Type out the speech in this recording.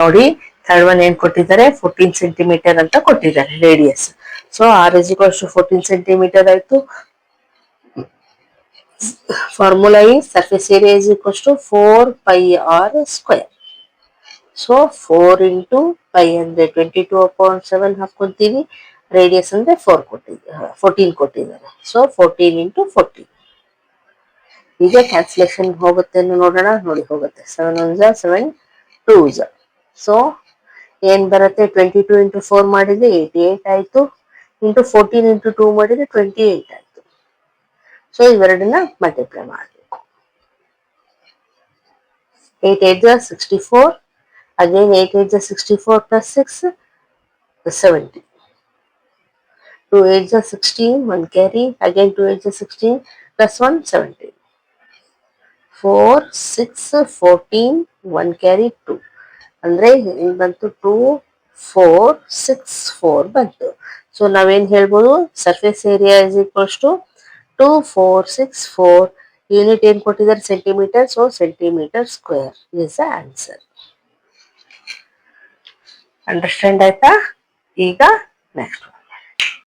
ನೋಡಿ third one ಏನ್ ಕೊಟ್ಟಿದ್ದಾರೆ, 14 ಸೆಂಟಿಮೀಟರ್ ಅಂತ ಕೊಟ್ಟಿದ್ದಾರೆ radius. So r is equals to 14 centimetre ಆಯ್ತು. ಫಾರ್ಮುಲಾ ಈ surface area is equals to 4 pi r square. So 4 into pi ಅಂದ್ರೆ 22/7 ಹಾಕೊಂತೀವಿ. ರೇಡಿಯಸ್ ಅಂದ್ರೆ 14 ಕೊಟ್ಟಿದ್ದಾರೆ. So 14 into 14. ಈಗ ಕ್ಯಾಲ್ಕುಲೇಷನ್ ಹೋಗುತ್ತೆ ನೋಡೋಣ. ನೋಡಿ ಹೋಗುತ್ತೆ. 7 1 7 2. ಸೊ ಏನ್ ಬರುತ್ತೆ, 22 ಇಂಟು 4 ಮಾಡಿದ್ರೆ 88 ಆಯ್ತು. ಇಂಟು 14 ಇಂಟು 2 ಮಾಡಿದ್ರೆ 28 ಆಯ್ತು. ಸೊ ಇವೆರಡನ್ನ ಮಲ್ಟಿಪ್ಲೈ ಮಾಡಬೇಕು. 8 8 64. Again 8 8 64 plus 6 70. 2 8 16, 1 carry. Again 2 8 16 plus 1 17. 4 6 14, 1 carry 2. ಅಂದ್ರೆ ಇಲ್ಲಿ ಬಂತು 2 4 6 4 ಬಂತು. ಸೊ ನಾವೇನ್ ಹೇಳ್ಬೋದು, surface area is equals to 2 4 6 4. Unit ಏನ್ ಕೊಟ್ಟಿದ್ದಾರೆ, centimetre. So centimetre square is the answer. Understand ಆಯ್ತಾ? ಈಗ ನೆಕ್ಸ್ಟ್